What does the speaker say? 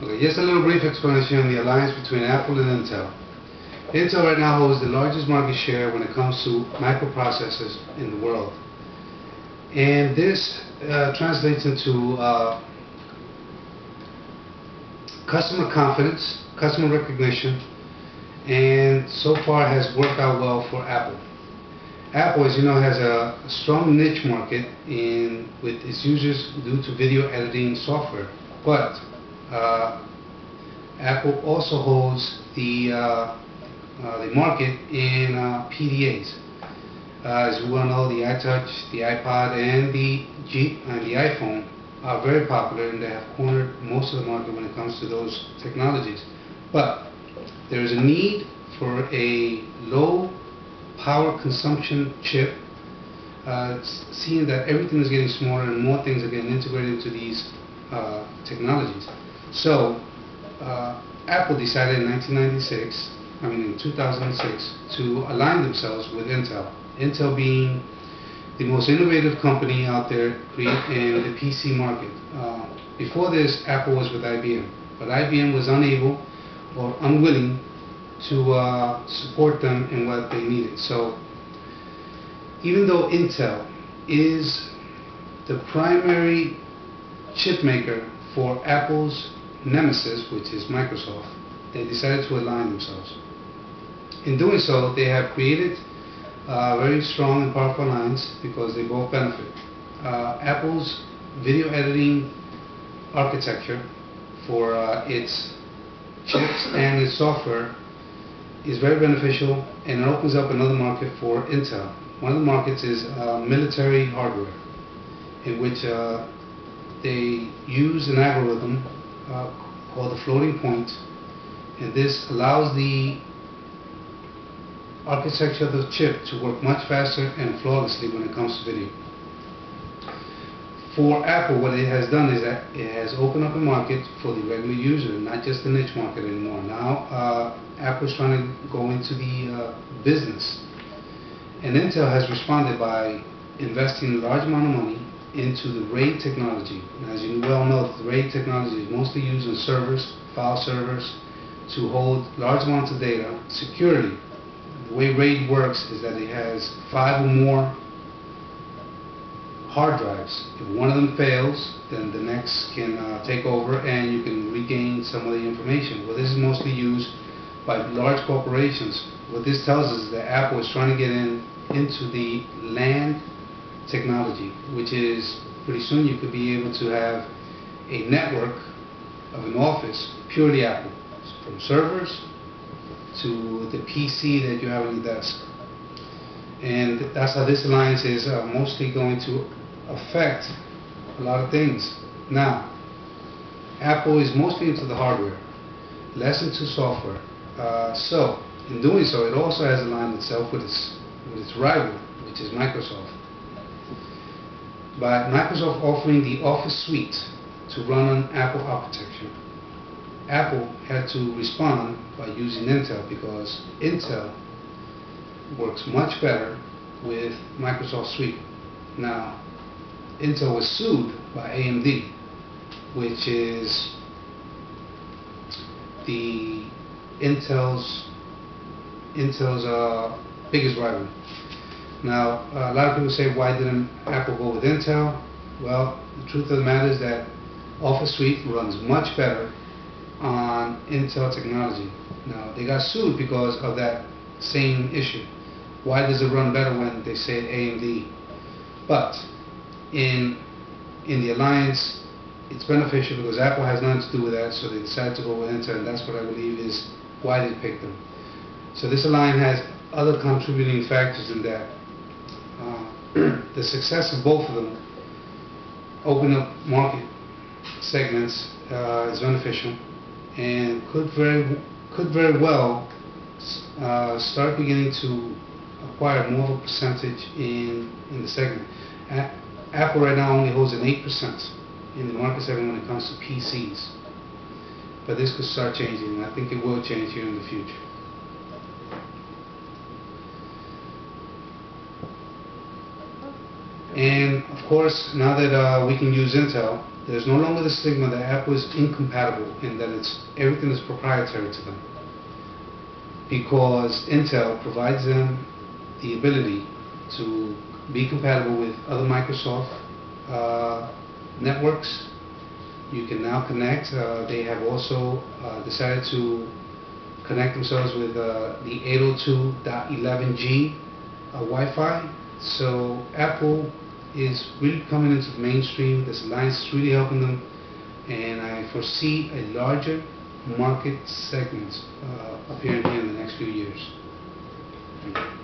Okay, just a little brief explanation on the alliance between Apple and Intel. Intel right now holds the largest market share when it comes to microprocessors in the world. And this translates into customer confidence, customer recognition, and so far has worked out well for Apple. Apple, as you know, has a strong niche market with its users due to video editing software. But Apple also holds the market in PDAs. As you well know, the iTouch, the iPod, and the iPhone are very popular, and they have cornered most of the market when it comes to those technologies. But there is a need for a low power consumption chip, seeing that everything is getting smaller and more things are getting integrated into these technologies. So Apple decided in 2006 to align themselves with Intel. Intel being the most innovative company out there in the PC market. Before this, Apple was with IBM, but IBM was unable or unwilling to support them in what they needed. So even though Intel is the primary chip maker for Apple's nemesis, which is Microsoft, they decided to align themselves. In doing so, they have created very strong and powerful alliance because they both benefit. Apple's video editing architecture for its chips and its software is very beneficial, and it opens up another market for Intel. One of the markets is military hardware, in which they use an algorithm called the floating point, and this allows the architecture of the chip to work much faster and flawlessly when it comes to video. For Apple, what it has done is that it has opened up a market for the regular user, not just the niche market anymore. Now Apple is trying to go into the business, and Intel has responded by investing a large amount of money into the RAID technology. And as you well know, the RAID technology is mostly used in servers, file servers, to hold large amounts of data securely. The way RAID works is that it has 5 or more hard drives. If one of them fails, then the next can take over and you can regain some of the information. Well, this is mostly used by large corporations. What this tells us is that Apple is trying to get into the LAN technology, which is pretty soon you could be able to have a network of an office purely Apple, from servers to the PC that you have on your desk. And that's how this alliance is mostly going to affect a lot of things. Now, Apple is mostly into the hardware, less into software. So, in doing so, it also has aligned itself with its rival, which is Microsoft. By Microsoft offering the Office suite to run on Apple architecture, Apple had to respond by using Intel, because Intel works much better with Microsoft Suite. Now, Intel was sued by AMD, which is the Intel's biggest rival. Now, a lot of people say, why didn't Apple go with Intel? Well, the truth of the matter is that Office Suite runs much better on Intel technology. Now, they got sued because of that same issue. Why does it run better when they say AMD? But in the alliance, it's beneficial because Apple has nothing to do with that, so they decided to go with Intel, and that's what I believe is why they picked them. So this alliance has other contributing factors in that. The success of both of them open up market segments is beneficial, and could very well start beginning to acquire more of a percentage in the segment. Apple right now only holds an 8% in the market segment when it comes to PCs, but this could start changing, and I think it will change here in the future. And of course, now that we can use Intel, there's no longer the stigma that Apple is incompatible and that everything is proprietary to them, because Intel provides them the ability to be compatible with other Microsoft networks. You can now connect. They have also decided to connect themselves with the 802.11g Wi-Fi. So Apple is really coming into the mainstream. This alliance is really helping them, and I foresee a larger market segment appearing here in the next few years. Thank you.